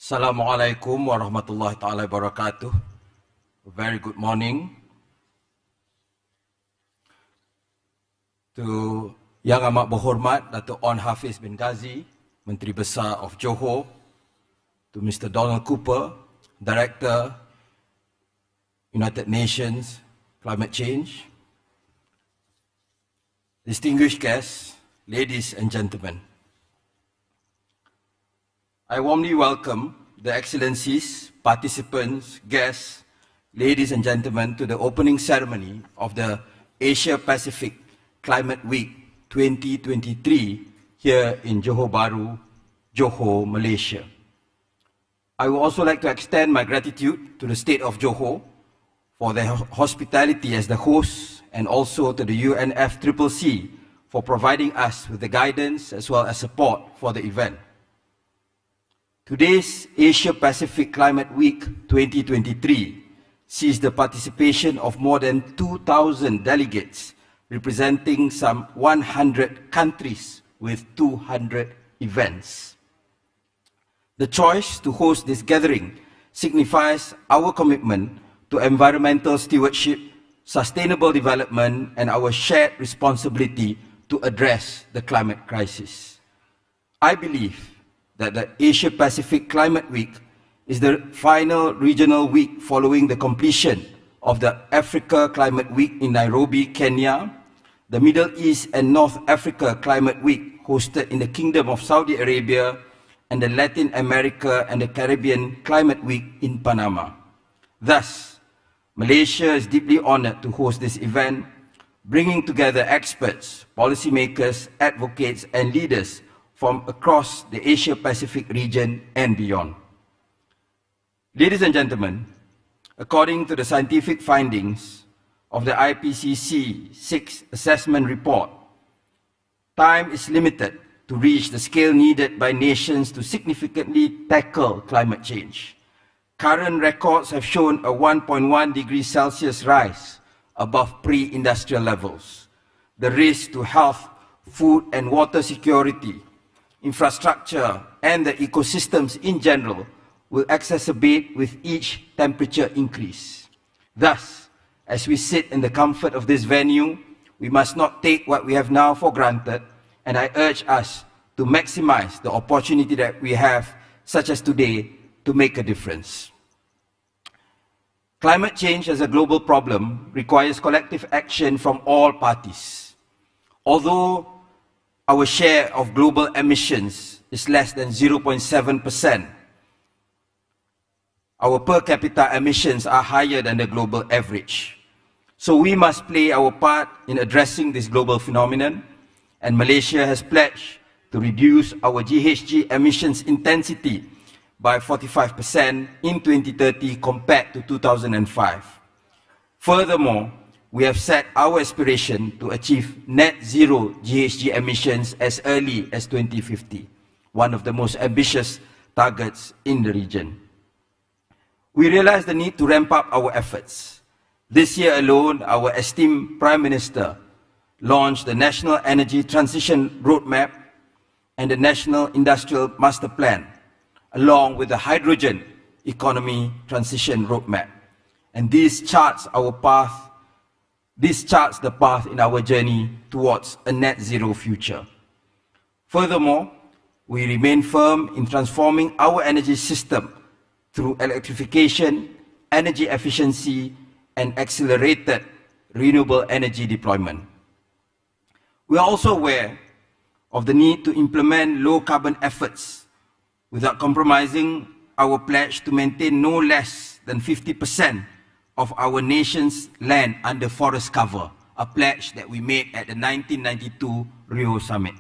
Assalamualaikum warahmatullahi taala wabarakatuh. Very good morning to Yang Amat Berhormat Datuk On Hafiz bin Ghazi, Menteri Besar of Johor, to Mr. Donald Cooper, Director, United Nations Climate Change, distinguished guests, ladies and gentlemen. I warmly welcome the Excellencies, participants, guests, ladies and gentlemen to the opening ceremony of the Asia-Pacific Climate Week 2023 here in Johor Bahru, Johor, Malaysia. I would also like to extend my gratitude to the State of Johor for their hospitality as the host, and also to the UNFCCC for providing us with the guidance as well as support for the event. Today's Asia-Pacific Climate Week 2023 sees the participation of more than 2,000 delegates representing some 100 countries with 200 events. The choice to host this gathering signifies our commitment to environmental stewardship, sustainable development, and our shared responsibility to address the climate crisis. I believe that the Asia-Pacific Climate Week is the final regional week following the completion of the Africa Climate Week in Nairobi, Kenya, the Middle East and North Africa Climate Week hosted in the Kingdom of Saudi Arabia, and the Latin America and the Caribbean Climate Week in Panama. Thus, Malaysia is deeply honored to host this event, bringing together experts, policymakers, advocates, and leaders from across the Asia-Pacific region and beyond. Ladies and gentlemen, according to the scientific findings of the IPCC 6th Assessment Report, time is limited to reach the scale needed by nations to significantly tackle climate change. Current records have shown a 1.1 degrees Celsius rise above pre-industrial levels. The risk to health, food and water security, infrastructure, and the ecosystems in general will exacerbate with each temperature increase. Thus, as we sit in the comfort of this venue, we must not take what we have now for granted, and I urge us to maximize the opportunity that we have, such as today, to make a difference. Climate change as a global problem requires collective action from all parties. Although our share of global emissions is less than 0.7%. Our per capita emissions are higher than the global average. So we must play our part in addressing this global phenomenon, and Malaysia has pledged to reduce our GHG emissions intensity by 45% in 2030 compared to 2005. Furthermore, we have set our aspiration to achieve net zero GHG emissions as early as 2050, one of the most ambitious targets in the region. We realize the need to ramp up our efforts. This year alone, our esteemed Prime Minister launched the National Energy Transition Roadmap and the National Industrial Master Plan, along with the Hydrogen Economy Transition Roadmap. And this charts the path in our journey towards a net zero future. Furthermore, we remain firm in transforming our energy system through electrification, energy efficiency, and accelerated renewable energy deployment. We are also aware of the need to implement low-carbon efforts without compromising our pledge to maintain no less than 50% of our nation's land under forest cover, a pledge that we made at the 1992 Rio Summit.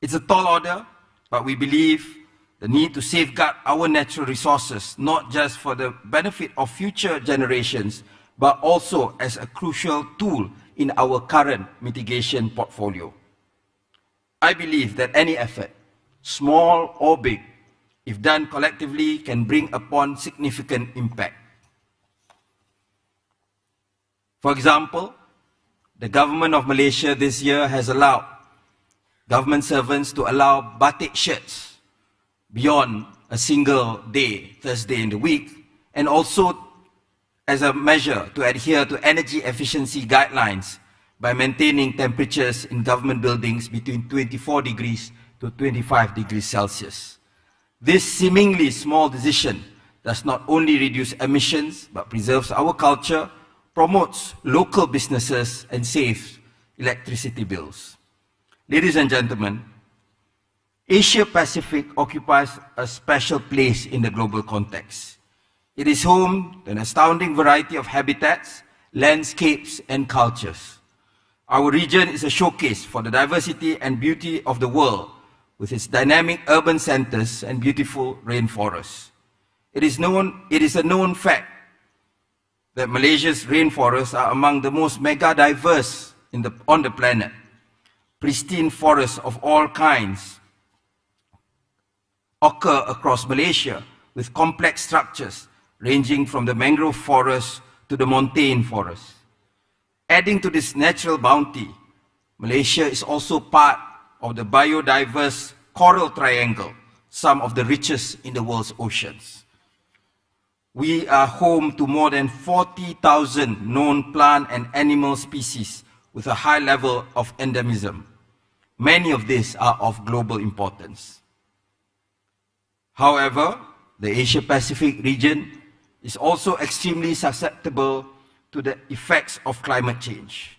It's a tall order, but we believe the need to safeguard our natural resources, not just for the benefit of future generations, but also as a crucial tool in our current mitigation portfolio. I believe that any effort, small or big, if done collectively, can bring upon significant impact. For example, the government of Malaysia this year has allowed government servants to allow batik shirts beyond a single day, Thursday in the week, and also as a measure to adhere to energy efficiency guidelines by maintaining temperatures in government buildings between 24 degrees to 25 degrees Celsius. This seemingly small decision does not only reduce emissions, but preserves our culture, promotes local businesses, and saves electricity bills. Ladies and gentlemen, Asia-Pacific occupies a special place in the global context. It is home to an astounding variety of habitats, landscapes, and cultures. Our region is a showcase for the diversity and beauty of the world, with its dynamic urban centers and beautiful rainforests. It is a known fact that Malaysia's rainforests are among the most mega-diverse on the planet. Pristine forests of all kinds occur across Malaysia with complex structures ranging from the mangrove forest to the montane forest. Adding to this natural bounty, Malaysia is also part of the biodiverse Coral Triangle, some of the richest in the world's oceans. We are home to more than 40,000 known plant and animal species with a high level of endemism. Many of these are of global importance. However, the Asia-Pacific region is also extremely susceptible to the effects of climate change.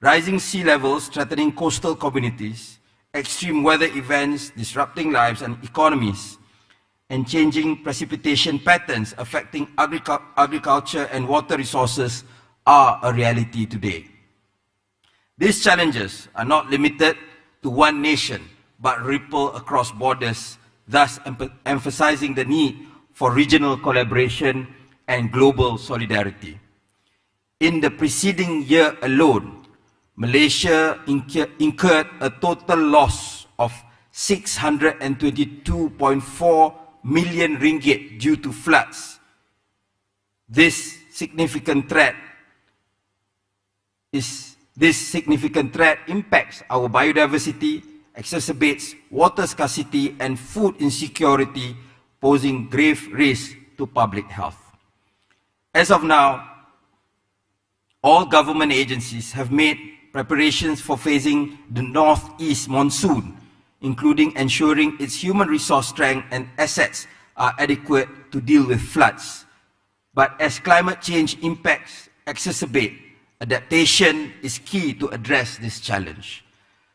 Rising sea levels threatening coastal communities, extreme weather events disrupting lives and economies, and changing precipitation patterns affecting agriculture and water resources are a reality today. These challenges are not limited to one nation, but ripple across borders, thus emphasizing the need for regional collaboration and global solidarity. In the preceding year alone, Malaysia incurred a total loss of 622.4 million ringgit due to floods. This significant threat impacts our biodiversity, exacerbates water scarcity and food insecurity, posing grave risk to public health. As of now, all government agencies have made preparations for facing the northeast monsoon, including ensuring its human resource strength and assets are adequate to deal with floods. But as climate change impacts exacerbate, adaptation is key to address this challenge.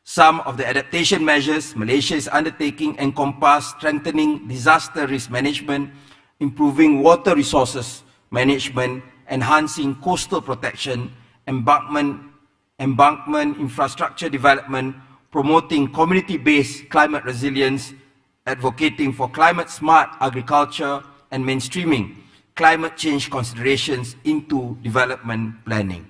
Some of the adaptation measures Malaysia is undertaking encompass strengthening disaster risk management, improving water resources management, enhancing coastal protection, embankment infrastructure development, promoting community-based climate resilience, advocating for climate-smart agriculture, and mainstreaming climate change considerations into development planning.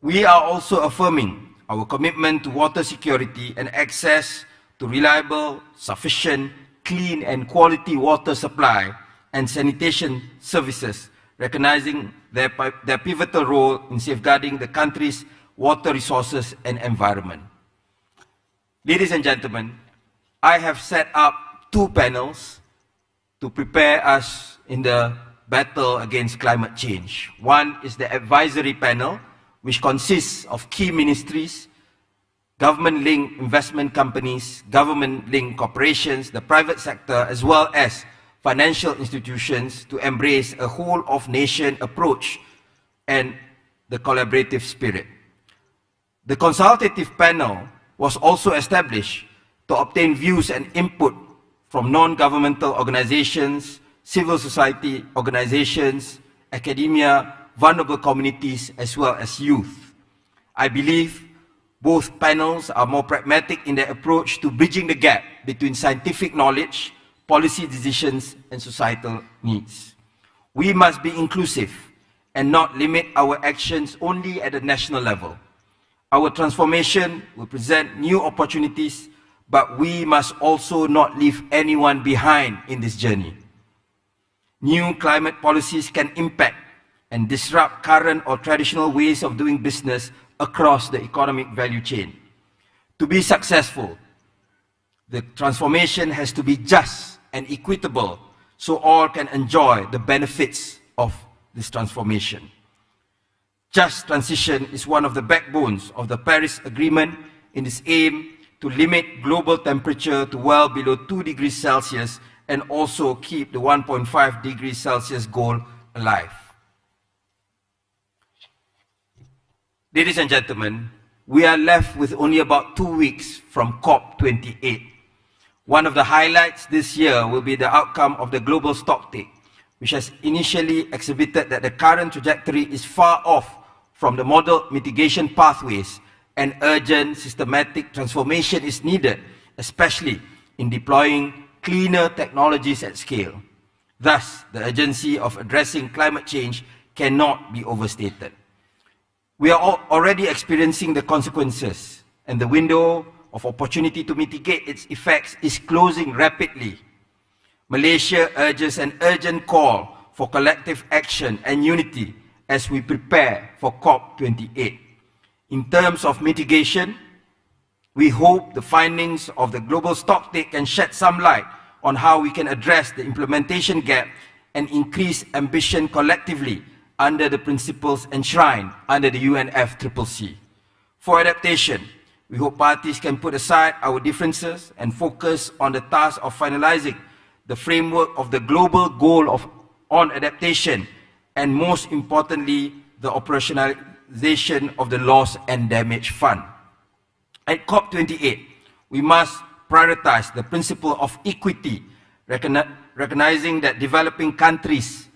We are also affirming our commitment to water security and access to reliable, sufficient, clean, and quality water supply and sanitation services, recognizing their pivotal role in safeguarding the country's water resources and environment. Ladies and gentlemen, I have set up two panels to prepare us in the battle against climate change. One is the advisory panel, which consists of key ministries, government-linked investment companies, government-linked corporations, the private sector, as well as financial institutions to embrace a whole-of-nation approach and the collaborative spirit. The consultative panel was also established to obtain views and input from non-governmental organizations, civil society organizations, academia, vulnerable communities, as well as youth. I believe both panels are more pragmatic in their approach to bridging the gap between scientific knowledge, policy decisions, and societal needs. We must be inclusive and not limit our actions only at the national level. Our transformation will present new opportunities, but we must also not leave anyone behind in this journey. New climate policies can impact and disrupt current or traditional ways of doing business across the economic value chain. To be successful, The transformation has to be just and equitable so all can enjoy the benefits of this transformation. Just transition is one of the backbones of the Paris Agreement in its aim to limit global temperature to well below 2 degrees Celsius and also keep the 1.5 degrees Celsius goal alive. Ladies and gentlemen, we are left with only about 2 weeks from COP28. One of the highlights this year will be the outcome of the global stocktake, which has initially exhibited that the current trajectory is far off from the model mitigation pathways and urgent systematic transformation is needed, especially in deploying cleaner technologies at scale. Thus, the urgency of addressing climate change cannot be overstated. We are already experiencing the consequences, and the window of opportunity to mitigate its effects is closing rapidly. Malaysia urges an urgent call for collective action and unity as we prepare for COP28. In terms of mitigation, we hope the findings of the global stocktake can shed some light on how we can address the implementation gap and increase ambition collectively under the principles enshrined under the UNFCCC. For adaptation, we hope parties can put aside our differences and focus on the task of finalizing the framework of the global goal on adaptation and, most importantly, the operationalization of the Loss and Damage Fund. At COP28, we must prioritize the principle of equity, recognizing that developing countries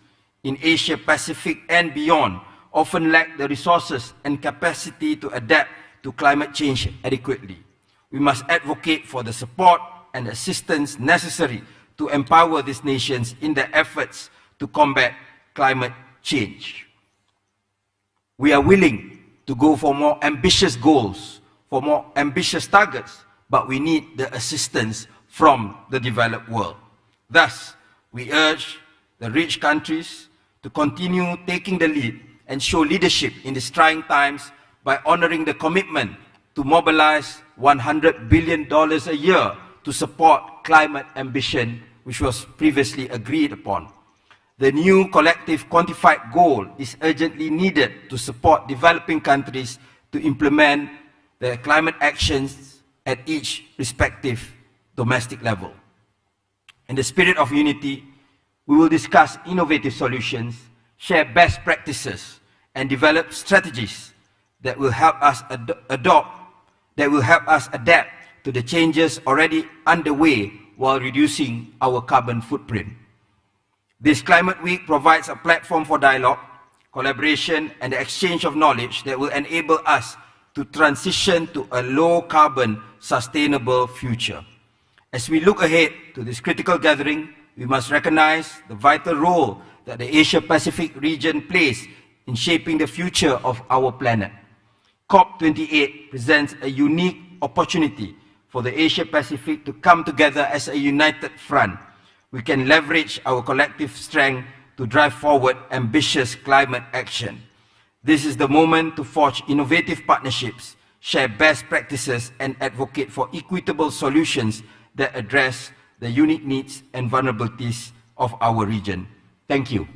in Asia Pacific and beyond often lack the resources and capacity to adapt to climate change adequately. We must advocate for the support and assistance necessary to empower these nations in their efforts to combat climate change. We are willing to go for more ambitious goals, for more ambitious targets, but we need the assistance from the developed world. Thus, we urge the rich countries to continue taking the lead and show leadership in these trying times by honoring the commitment to mobilize $100 billion a year to support climate ambition, which was previously agreed upon. The new collective quantified goal is urgently needed to support developing countries to implement their climate actions at each respective domestic level. In the spirit of unity, we will discuss innovative solutions, share best practices, and develop strategies that will help us adapt to the changes already underway while reducing our carbon footprint. This Climate Week provides a platform for dialogue, collaboration, and the exchange of knowledge that will enable us to transition to a low-carbon, sustainable future. As we look ahead to this critical gathering, we must recognize the vital role that the Asia-Pacific region plays in shaping the future of our planet. COP28 presents a unique opportunity for the Asia-Pacific to come together as a united front. We can leverage our collective strength to drive forward ambitious climate action. This is the moment to forge innovative partnerships, share best practices, and advocate for equitable solutions that address the unique needs and vulnerabilities of our region. Thank you.